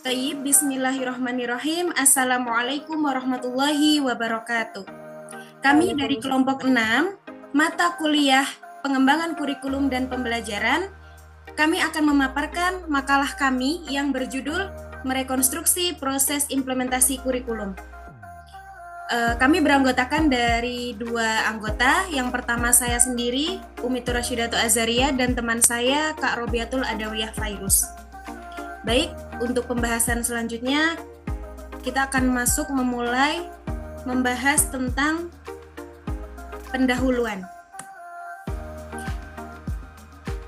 Tayyib, bismillahirrahmanirrahim. Assalamualaikum warahmatullahi wabarakatuh. Kami dari kelompok 6, mata kuliah pengembangan kurikulum dan pembelajaran, kami akan memaparkan makalah kami yang berjudul Merekonstruksi Proses Implementasi Kurikulum. Kami beranggotakan dari dua anggota. Yang pertama saya sendiri, Umitur Rasyidato Azaria, dan teman saya, Kak Robiatul Adawiyah Fairuz. Baik, untuk pembahasan selanjutnya, kita akan memulai membahas tentang pendahuluan.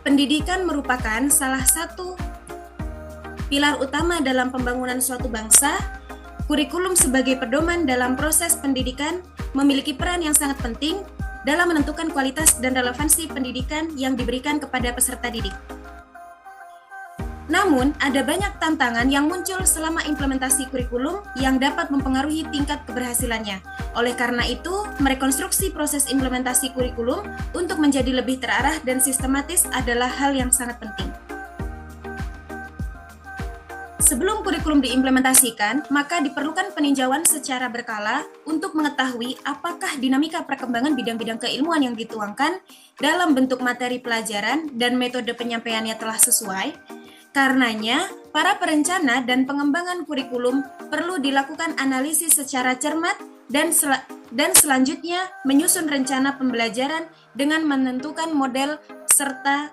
Pendidikan merupakan salah satu pilar utama dalam pembangunan suatu bangsa. Kurikulum sebagai pedoman dalam proses pendidikan memiliki peran yang sangat penting dalam menentukan kualitas dan relevansi pendidikan yang diberikan kepada peserta didik. Namun, ada banyak tantangan yang muncul selama implementasi kurikulum yang dapat mempengaruhi tingkat keberhasilannya. Oleh karena itu, merekonstruksi proses implementasi kurikulum untuk menjadi lebih terarah dan sistematis adalah hal yang sangat penting. Sebelum kurikulum diimplementasikan, maka diperlukan peninjauan secara berkala untuk mengetahui apakah dinamika perkembangan bidang-bidang keilmuan yang dituangkan dalam bentuk materi pelajaran dan metode penyampaiannya telah sesuai. Karenanya, para perencana dan pengembangan kurikulum perlu dilakukan analisis secara cermat dan selanjutnya menyusun rencana pembelajaran dengan menentukan model serta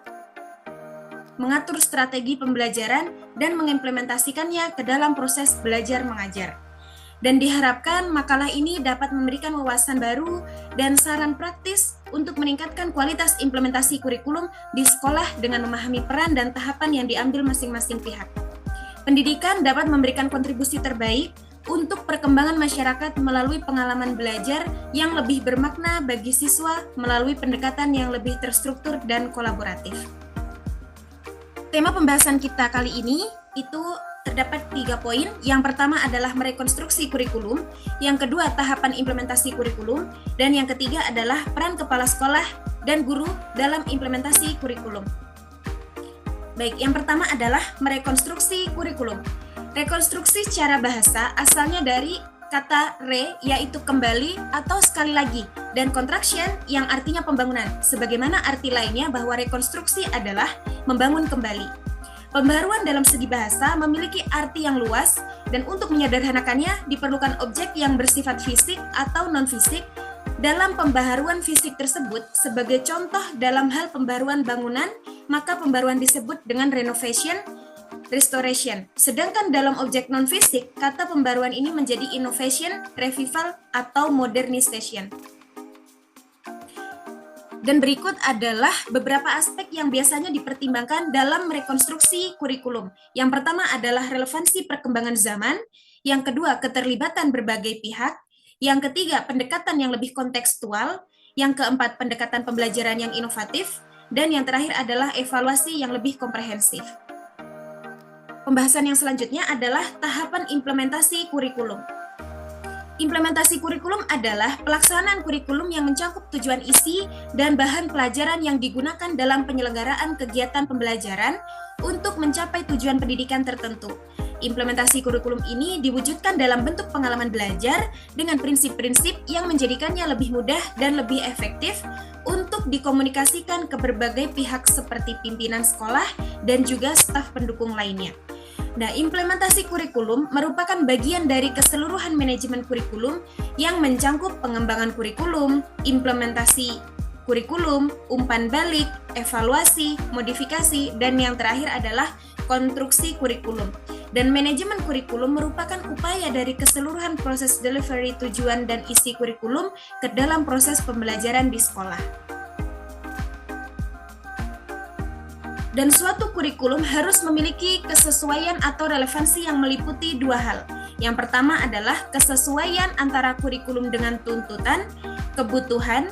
mengatur strategi pembelajaran dan mengimplementasikannya ke dalam proses belajar mengajar. Dan diharapkan makalah ini dapat memberikan wawasan baru dan saran praktis untuk meningkatkan kualitas implementasi kurikulum di sekolah dengan memahami peran dan tahapan yang diambil masing-masing pihak. Pendidikan dapat memberikan kontribusi terbaik untuk perkembangan masyarakat melalui pengalaman belajar yang lebih bermakna bagi siswa melalui pendekatan yang lebih terstruktur dan kolaboratif. Tema pembahasan kita kali ini itu terdapat 3 poin. Yang pertama adalah merekonstruksi kurikulum, yang kedua tahapan implementasi kurikulum, dan yang ketiga adalah peran kepala sekolah dan guru dalam implementasi kurikulum. Baik, yang pertama adalah merekonstruksi kurikulum. Rekonstruksi secara bahasa asalnya dari kata re, yaitu kembali atau sekali lagi, dan contraction yang artinya pembangunan. Sebagaimana arti lainnya bahwa rekonstruksi adalah membangun kembali. Pembaharuan dalam segi bahasa memiliki arti yang luas, dan untuk menyederhanakannya diperlukan objek yang bersifat fisik atau non-fisik. Dalam pembaharuan fisik tersebut, sebagai contoh dalam hal pembaharuan bangunan, maka pembaharuan disebut dengan renovation, restoration. Sedangkan dalam objek non-fisik, kata pembaruan ini menjadi innovation, revival, atau modernization. Dan berikut adalah beberapa aspek yang biasanya dipertimbangkan dalam merekonstruksi kurikulum. Yang pertama adalah relevansi perkembangan zaman, yang kedua keterlibatan berbagai pihak, yang ketiga pendekatan yang lebih kontekstual, yang keempat pendekatan pembelajaran yang inovatif, dan yang terakhir adalah evaluasi yang lebih komprehensif. Pembahasan yang selanjutnya adalah tahapan implementasi kurikulum. Implementasi kurikulum adalah pelaksanaan kurikulum yang mencakup tujuan isi dan bahan pelajaran yang digunakan dalam penyelenggaraan kegiatan pembelajaran untuk mencapai tujuan pendidikan tertentu. Implementasi kurikulum ini diwujudkan dalam bentuk pengalaman belajar dengan prinsip-prinsip yang menjadikannya lebih mudah dan lebih efektif untuk dikomunikasikan ke berbagai pihak seperti pimpinan sekolah dan juga staf pendukung lainnya. Nah, implementasi kurikulum merupakan bagian dari keseluruhan manajemen kurikulum yang mencangkup pengembangan kurikulum, implementasi kurikulum, umpan balik, evaluasi, modifikasi, dan yang terakhir adalah konstruksi kurikulum. Dan manajemen kurikulum merupakan upaya dari keseluruhan proses delivery tujuan dan isi kurikulum ke dalam proses pembelajaran di sekolah. Dan suatu kurikulum harus memiliki kesesuaian atau relevansi yang meliputi 2 hal. Yang pertama adalah kesesuaian antara kurikulum dengan tuntutan, kebutuhan,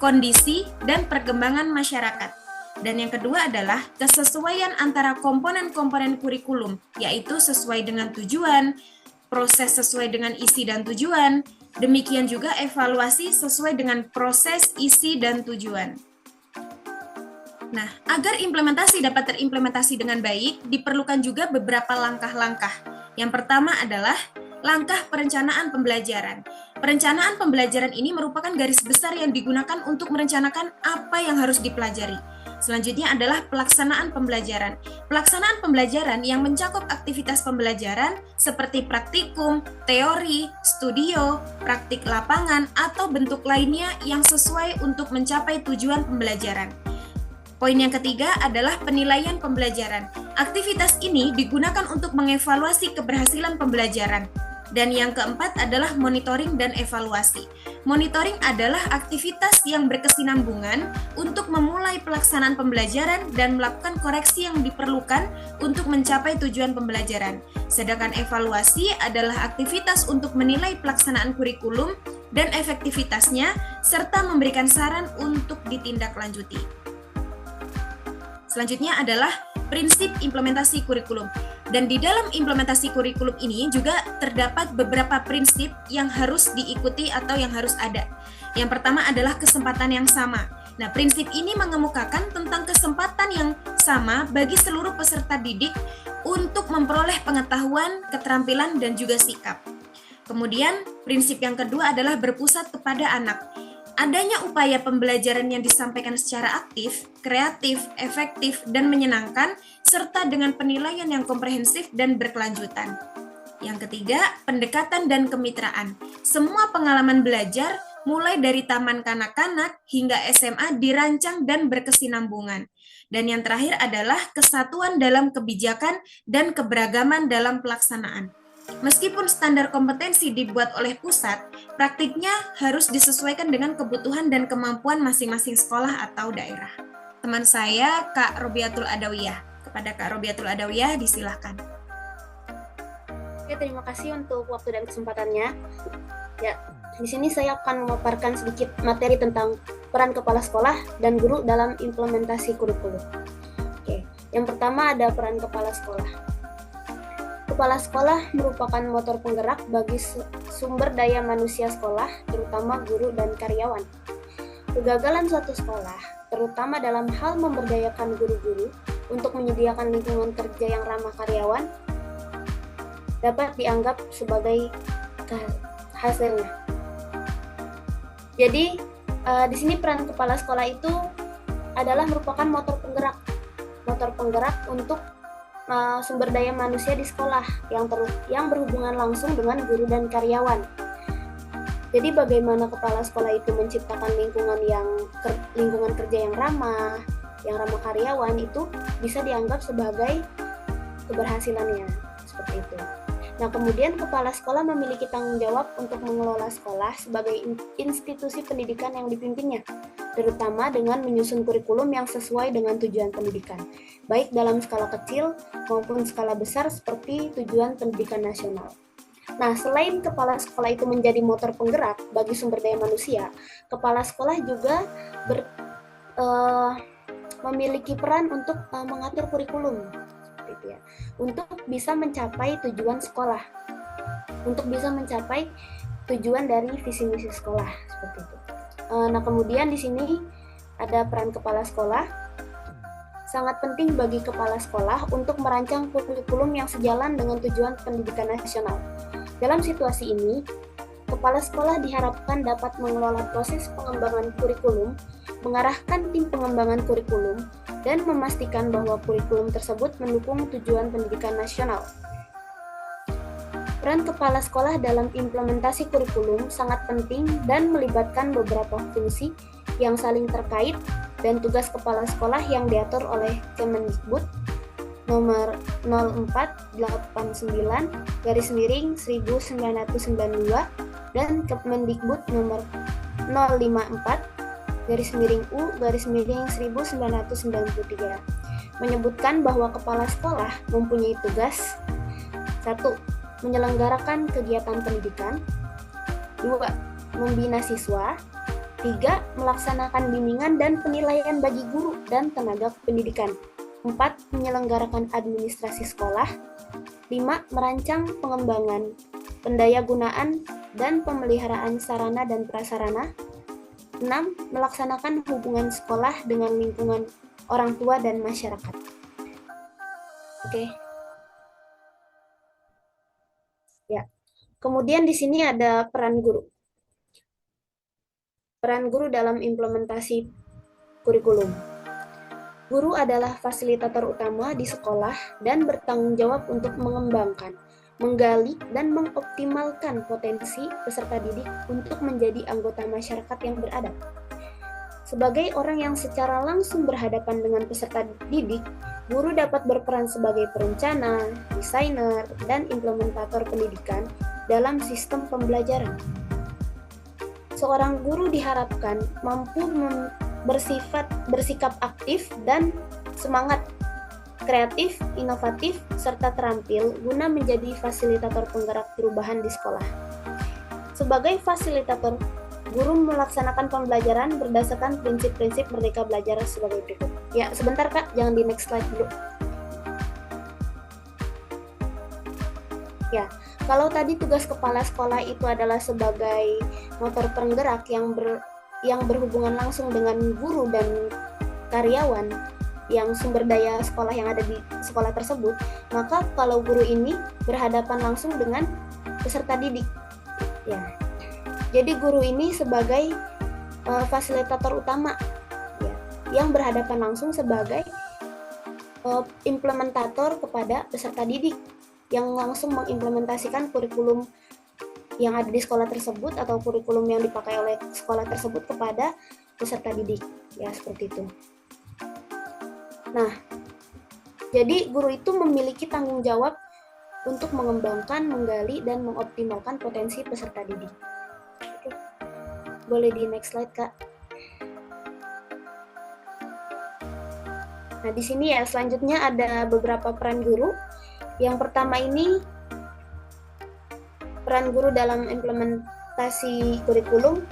kondisi, dan perkembangan masyarakat. Dan yang kedua adalah kesesuaian antara komponen-komponen kurikulum, yaitu sesuai dengan tujuan, proses sesuai dengan isi dan tujuan, demikian juga evaluasi sesuai dengan proses, isi, dan tujuan. Nah, agar implementasi dapat terimplementasi dengan baik, diperlukan juga beberapa langkah-langkah. Yang pertama adalah langkah perencanaan pembelajaran. Perencanaan pembelajaran ini merupakan garis besar yang digunakan untuk merencanakan apa yang harus dipelajari. Selanjutnya adalah pelaksanaan pembelajaran. Pelaksanaan pembelajaran yang mencakup aktivitas pembelajaran seperti praktikum, teori, studio, praktik lapangan, atau bentuk lainnya yang sesuai untuk mencapai tujuan pembelajaran. Poin yang ketiga adalah penilaian pembelajaran. Aktivitas ini digunakan untuk mengevaluasi keberhasilan pembelajaran. Dan yang keempat adalah monitoring dan evaluasi. Monitoring adalah aktivitas yang berkesinambungan untuk memulai pelaksanaan pembelajaran dan melakukan koreksi yang diperlukan untuk mencapai tujuan pembelajaran. Sedangkan evaluasi adalah aktivitas untuk menilai pelaksanaan kurikulum dan efektivitasnya, serta memberikan saran untuk ditindaklanjuti. Selanjutnya adalah prinsip implementasi kurikulum. Dan di dalam implementasi kurikulum ini juga terdapat beberapa prinsip yang harus diikuti atau yang harus ada. Yang pertama adalah kesempatan yang sama. Nah, prinsip ini mengemukakan tentang kesempatan yang sama bagi seluruh peserta didik untuk memperoleh pengetahuan, keterampilan, dan juga sikap. Kemudian, prinsip yang kedua adalah berpusat kepada anak. Adanya upaya pembelajaran yang disampaikan secara aktif, kreatif, efektif, dan menyenangkan, serta dengan penilaian yang komprehensif dan berkelanjutan. Yang ketiga, pendekatan dan kemitraan. Semua pengalaman belajar, mulai dari taman kanak-kanak hingga SMA, dirancang dan berkesinambungan. Dan yang terakhir adalah kesatuan dalam kebijakan dan keberagaman dalam pelaksanaan. Meskipun standar kompetensi dibuat oleh pusat, praktiknya harus disesuaikan dengan kebutuhan dan kemampuan masing-masing sekolah atau daerah. Teman saya, Kak Robiatul Adawiyah. Kepada Kak Robiatul Adawiyah, disilahkan. Oke, terima kasih untuk waktu dan kesempatannya. Ya, di sini saya akan memaparkan sedikit materi tentang peran kepala sekolah dan guru dalam implementasi kurikulum. Oke, yang pertama ada peran kepala sekolah. Kepala sekolah merupakan motor penggerak bagi sumber daya manusia sekolah, terutama guru dan karyawan. Kegagalan suatu sekolah, terutama dalam hal memberdayakan guru-guru untuk menyediakan lingkungan kerja yang ramah karyawan, dapat dianggap sebagai hasilnya. Jadi, di sini peran kepala sekolah itu adalah merupakan motor penggerak untuk sumber daya manusia di sekolah yang berhubungan langsung dengan guru dan karyawan. Jadi bagaimana kepala sekolah itu menciptakan lingkungan kerja yang ramah karyawan, itu bisa dianggap sebagai keberhasilannya, seperti itu. Nah, kemudian kepala sekolah memiliki tanggung jawab untuk mengelola sekolah sebagai institusi pendidikan yang dipimpinnya, terutama dengan menyusun kurikulum yang sesuai dengan tujuan pendidikan, baik dalam skala kecil maupun skala besar seperti tujuan pendidikan nasional. Nah, selain kepala sekolah itu menjadi motor penggerak bagi sumber daya manusia, kepala sekolah juga memiliki peran untuk mengatur kurikulum, seperti itu ya, untuk bisa mencapai tujuan sekolah, untuk bisa mencapai tujuan dari visi misi sekolah, seperti itu. Nah, kemudian di sini ada peran kepala sekolah. Sangat penting bagi kepala sekolah untuk merancang kurikulum yang sejalan dengan tujuan pendidikan nasional. Dalam situasi ini, kepala sekolah diharapkan dapat mengelola proses pengembangan kurikulum, mengarahkan tim pengembangan kurikulum, dan memastikan bahwa kurikulum tersebut mendukung tujuan pendidikan nasional. Peran kepala sekolah dalam implementasi kurikulum sangat penting dan melibatkan beberapa fungsi yang saling terkait dan tugas kepala sekolah yang diatur oleh Kemendikbud nomor 0489/1992 dan Kemendikbud nomor 054/U/1993 menyebutkan bahwa kepala sekolah mempunyai tugas 1. Menyelenggarakan kegiatan pendidikan, 2. Membina siswa, 3. Melaksanakan bimbingan dan penilaian bagi guru dan tenaga pendidikan, 4. Menyelenggarakan administrasi sekolah, 5. Merancang pengembangan, pendayagunaan, dan pemeliharaan sarana dan prasarana, 6. Melaksanakan hubungan sekolah dengan lingkungan orang tua, dan masyarakat. Oke. Ya. Kemudian di sini ada peran guru. Peran guru dalam implementasi kurikulum. Guru adalah fasilitator utama di sekolah dan bertanggung jawab untuk mengembangkan, menggali, dan mengoptimalkan potensi peserta didik untuk menjadi anggota masyarakat yang beradab. Sebagai orang yang secara langsung berhadapan dengan peserta didik, guru dapat berperan sebagai perencana, desainer, dan implementator pendidikan dalam sistem pembelajaran. Seorang guru diharapkan mampu bersikap aktif dan semangat, kreatif, inovatif, serta terampil guna menjadi fasilitator penggerak perubahan di sekolah. Sebagai fasilitator, guru melaksanakan pembelajaran berdasarkan prinsip-prinsip Merdeka Belajar sebagai berikut. Ya, sebentar Kak, jangan di next slide dulu. Ya, kalau tadi tugas kepala sekolah itu adalah sebagai motor penggerak yang berhubungan langsung dengan guru dan karyawan yang sumber daya sekolah yang ada di sekolah tersebut, maka kalau guru ini berhadapan langsung dengan peserta didik. Ya. Jadi guru ini sebagai fasilitator utama ya, yang berhadapan langsung sebagai implementator kepada peserta didik yang langsung mengimplementasikan kurikulum yang ada di sekolah tersebut atau kurikulum yang dipakai oleh sekolah tersebut kepada peserta didik. Ya, seperti itu. Nah, jadi guru itu memiliki tanggung jawab untuk mengembangkan, menggali, dan mengoptimalkan potensi peserta didik. Oke. Boleh di next slide, Kak. Nah, di sini ya selanjutnya ada beberapa peran guru. Yang pertama ini peran guru dalam implementasi kurikulum.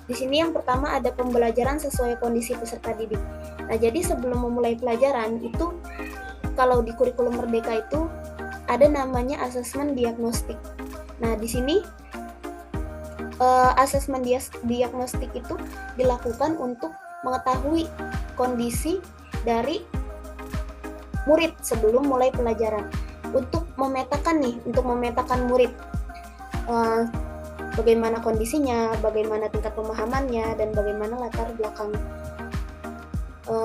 Di sini yang pertama ada pembelajaran sesuai kondisi peserta didik. Nah, jadi sebelum memulai pelajaran itu kalau di kurikulum Merdeka itu ada namanya asesmen diagnostik. Nah, di sini asesmen diagnostik itu dilakukan untuk mengetahui kondisi dari murid sebelum mulai pelajaran, untuk memetakan murid bagaimana kondisinya, bagaimana tingkat pemahamannya, dan bagaimana latar belakang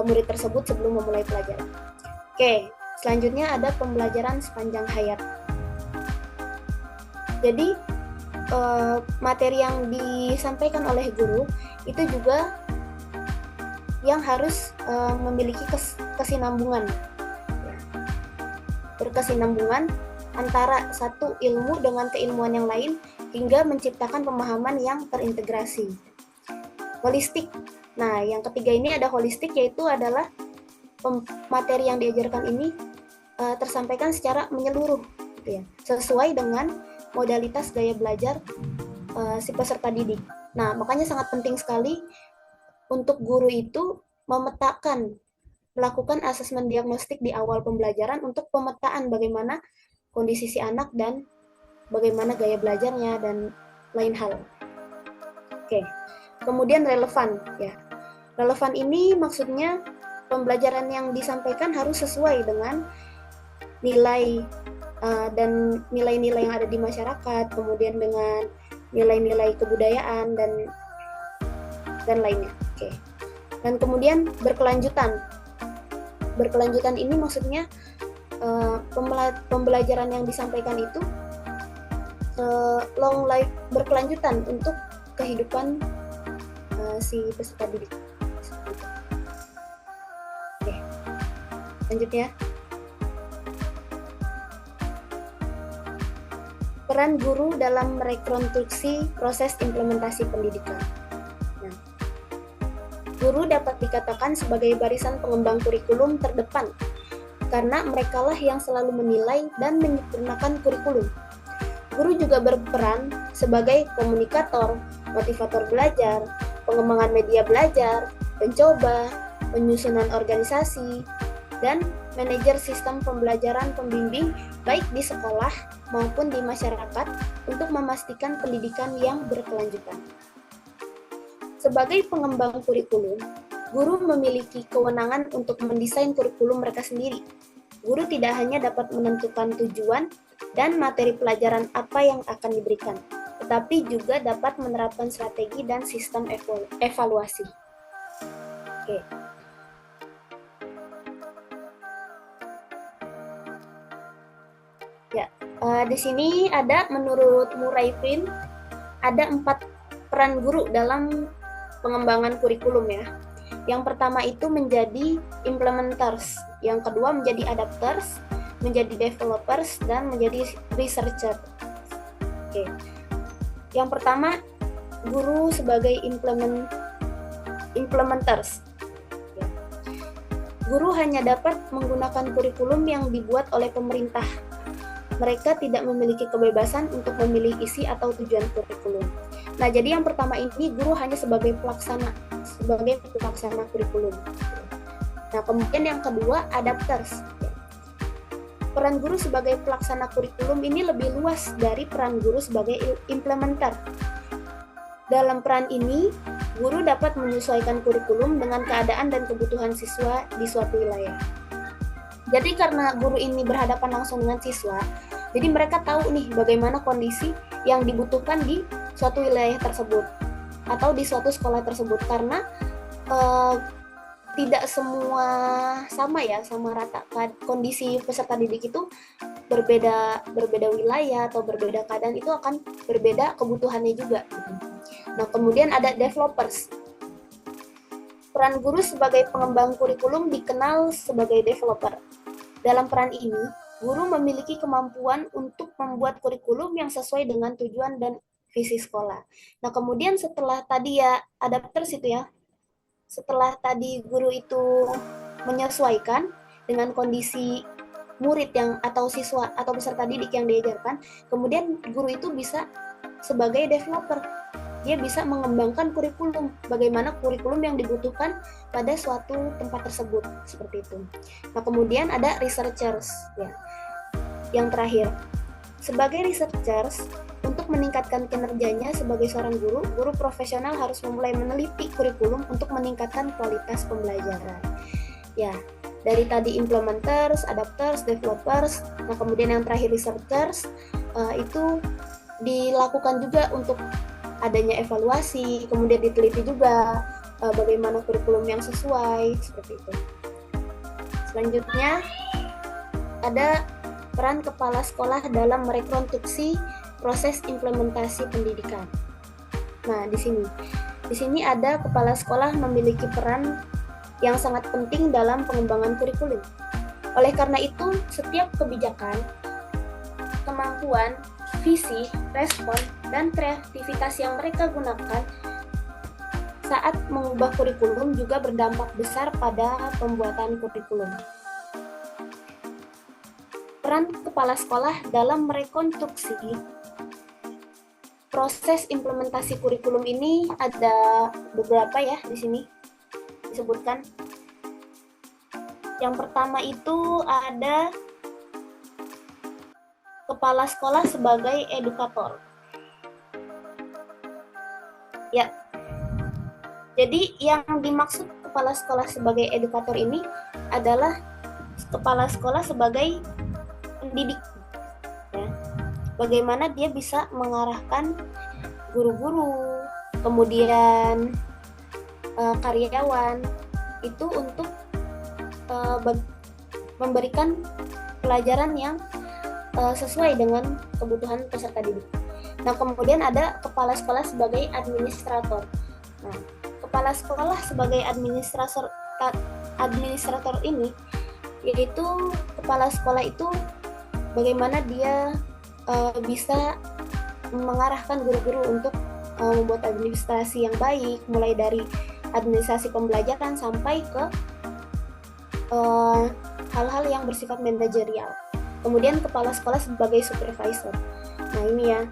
murid tersebut sebelum memulai pelajaran. Oke, selanjutnya ada pembelajaran sepanjang hayat. Jadi materi yang disampaikan oleh guru itu juga yang harus memiliki kesinambungan. Berkesinambungan antara satu ilmu dengan keilmuan yang lain hingga menciptakan pemahaman yang terintegrasi. Holistik. Nah, yang ketiga ini ada holistik, yaitu adalah materi yang diajarkan ini tersampaikan secara menyeluruh, gitu ya, sesuai dengan modalitas gaya belajar si peserta didik. Nah, makanya sangat penting sekali untuk guru itu melakukan asesmen diagnostik di awal pembelajaran untuk pemetaan bagaimana kondisi si anak dan bagaimana gaya belajarnya dan lain hal. Oke. Kemudian relevan ya. Relevan ini maksudnya pembelajaran yang disampaikan harus sesuai dengan nilai dan nilai-nilai yang ada di masyarakat, kemudian dengan nilai-nilai kebudayaan dan lainnya. Oke. Dan kemudian berkelanjutan. Berkelanjutan ini maksudnya pembelajaran yang disampaikan itu long life, berkelanjutan untuk kehidupan si peserta didik. Oke, lanjutnya. Peran guru dalam merekonstruksi proses implementasi pendidikan. Nah, guru dapat dikatakan sebagai barisan pengembang kurikulum terdepan karena merekalah yang selalu menilai dan menyempurnakan kurikulum. Guru juga berperan sebagai komunikator, motivator belajar, pengembangan media belajar, pencoba, penyusunan organisasi, dan manajer sistem pembelajaran pembimbing baik di sekolah maupun di masyarakat untuk memastikan pendidikan yang berkelanjutan. Sebagai pengembang kurikulum, Guru memiliki kewenangan untuk mendesain kurikulum mereka sendiri. Guru tidak hanya dapat menentukan tujuan dan materi pelajaran apa yang akan diberikan, tetapi juga dapat menerapkan strategi dan sistem evaluasi. Oke. Ya, di sini ada menurut Murray Finn ada 4 peran guru dalam pengembangan kurikulum ya. Yang pertama itu menjadi implementers, yang kedua menjadi adapters, menjadi developers, dan menjadi researcher. Oke. Yang pertama, guru sebagai implementers. Guru hanya dapat menggunakan kurikulum yang dibuat oleh pemerintah. Mereka tidak memiliki kebebasan untuk memilih isi atau tujuan kurikulum. Nah, jadi yang pertama ini guru hanya sebagai pelaksana kurikulum. Nah, kemudian yang kedua adapters. Peran guru sebagai pelaksana kurikulum ini lebih luas dari peran guru sebagai implementer. Dalam peran ini, guru dapat menyesuaikan kurikulum dengan keadaan dan kebutuhan siswa di suatu wilayah. Jadi karena guru ini berhadapan langsung dengan siswa, jadi mereka tahu nih bagaimana kondisi yang dibutuhkan di suatu wilayah tersebut atau di suatu sekolah tersebut, karena tidak semua sama ya, sama rata. Kondisi peserta didik itu berbeda wilayah atau berbeda keadaan, itu akan berbeda kebutuhannya juga. Nah, kemudian ada developers. Peran guru sebagai pengembang kurikulum dikenal sebagai developer. Dalam peran ini, guru memiliki kemampuan untuk membuat kurikulum yang sesuai dengan tujuan dan visi sekolah. Nah, kemudian setelah tadi ya adapters itu ya, setelah tadi guru itu menyesuaikan dengan kondisi murid yang atau siswa atau peserta didik yang diajarkan, kemudian guru itu bisa sebagai developer. Dia bisa mengembangkan kurikulum, bagaimana kurikulum yang dibutuhkan pada suatu tempat tersebut, seperti itu. Nah, kemudian ada researchers ya. Yang terakhir, sebagai researchers, untuk meningkatkan kinerjanya sebagai seorang guru, guru profesional harus memulai meneliti kurikulum untuk meningkatkan kualitas pembelajaran. Ya, dari tadi implementers, adapters, developers, nah kemudian yang terakhir researchers, itu dilakukan juga untuk adanya evaluasi, kemudian diteliti juga bagaimana kurikulum yang sesuai, seperti itu. Selanjutnya, ada peran kepala sekolah dalam merekonstruksi proses implementasi pendidikan. Nah, di sini ada kepala sekolah memiliki peran yang sangat penting dalam pengembangan kurikulum. Oleh karena itu, setiap kebijakan, kemampuan, visi, respon, dan kreativitas yang mereka gunakan saat mengubah kurikulum juga berdampak besar pada pembuatan kurikulum. Peran kepala sekolah dalam merekonstruksi proses implementasi kurikulum ini ada beberapa ya di sini disebutkan. Yang pertama itu ada kepala sekolah sebagai edukator. Ya. Jadi yang dimaksud kepala sekolah sebagai edukator ini adalah kepala sekolah sebagai pendidik. Ya. Bagaimana dia bisa mengarahkan guru-guru, kemudian karyawan itu untuk memberikan pelajaran yang sesuai dengan kebutuhan peserta didik. Nah, kemudian ada kepala sekolah sebagai administrator. Nah, kepala sekolah sebagai administrator ini yaitu kepala sekolah itu bagaimana dia bisa mengarahkan guru-guru untuk membuat administrasi yang baik, mulai dari administrasi pembelajaran sampai ke hal-hal yang bersifat manajerial. Kemudian kepala sekolah sebagai supervisor. Nah, ini ya,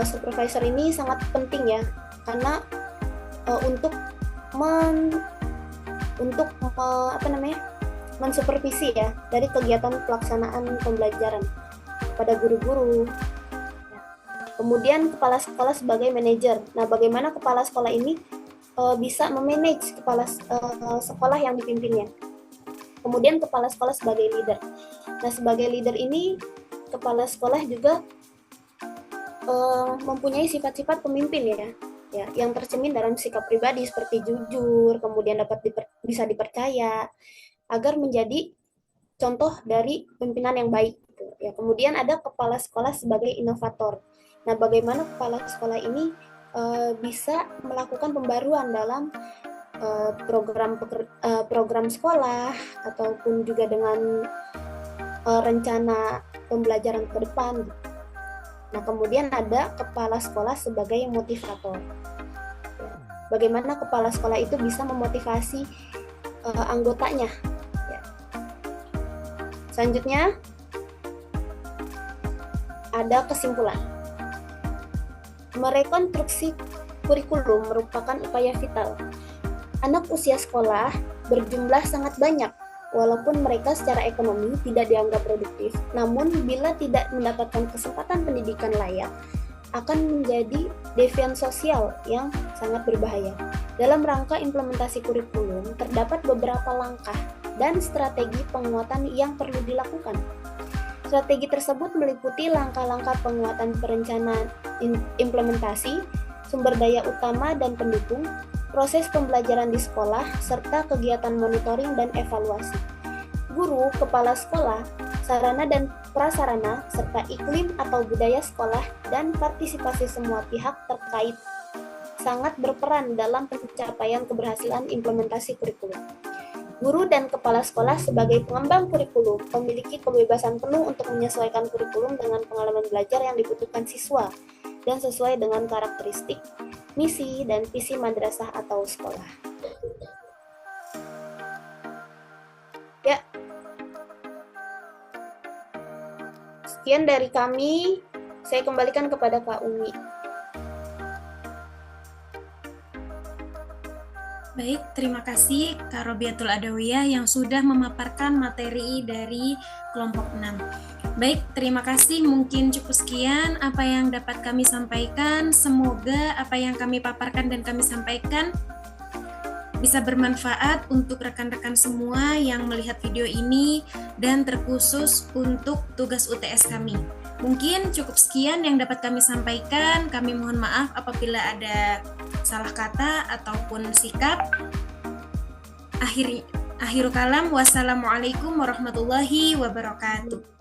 supervisor ini sangat penting ya, karena untuk mensupervisi ya dari kegiatan pelaksanaan pembelajaran pada guru-guru. Kemudian kepala sekolah sebagai manajer. Nah, bagaimana kepala sekolah ini bisa memanage kepala sekolah yang dipimpinnya. Kemudian kepala sekolah sebagai leader. Nah, sebagai leader ini kepala sekolah juga mempunyai sifat-sifat pemimpin ya, yang tercermin dalam sikap pribadi seperti jujur, kemudian dapat bisa dipercaya, agar menjadi contoh dari pimpinan yang baik. Gitu. Ya, kemudian ada kepala sekolah sebagai inovator. Nah, bagaimana kepala sekolah ini bisa melakukan pembaruan dalam program sekolah ataupun juga dengan rencana pembelajaran ke depan. Nah, kemudian ada kepala sekolah sebagai motivator. Bagaimana kepala sekolah itu bisa memotivasi anggotanya. Ya. Selanjutnya ada kesimpulan. Merekonstruksi kurikulum merupakan upaya vital. Anak usia sekolah berjumlah sangat banyak, walaupun mereka secara ekonomi tidak dianggap produktif. Namun, bila tidak mendapatkan kesempatan pendidikan layak, akan menjadi devian sosial yang sangat berbahaya. Dalam rangka implementasi kurikulum, terdapat beberapa langkah dan strategi penguatan yang perlu dilakukan. Strategi tersebut meliputi langkah-langkah penguatan perencanaan implementasi, sumber daya utama dan pendukung, proses pembelajaran di sekolah, serta kegiatan monitoring dan evaluasi. Guru, kepala sekolah, sarana dan prasarana, serta iklim atau budaya sekolah, dan partisipasi semua pihak terkait sangat berperan dalam pencapaian keberhasilan implementasi kurikulum. Guru dan kepala sekolah sebagai pengembang kurikulum memiliki kebebasan penuh untuk menyesuaikan kurikulum dengan pengalaman belajar yang dibutuhkan siswa dan sesuai dengan karakteristik, misi, dan visi madrasah atau sekolah. Ya, sekian dari kami. Saya kembalikan kepada Kak Umi. Baik, terima kasih Kak Robiatul Adawiyah yang sudah memaparkan materi dari kelompok 6. Baik, terima kasih. Mungkin cukup sekian apa yang dapat kami sampaikan. Semoga apa yang kami paparkan dan kami sampaikan bisa bermanfaat untuk rekan-rekan semua yang melihat video ini dan terkhusus untuk tugas UTS kami. Mungkin cukup sekian yang dapat kami sampaikan. Kami mohon maaf apabila ada salah kata ataupun sikap. Akhirul kalam, wassalamualaikum warahmatullahi wabarakatuh.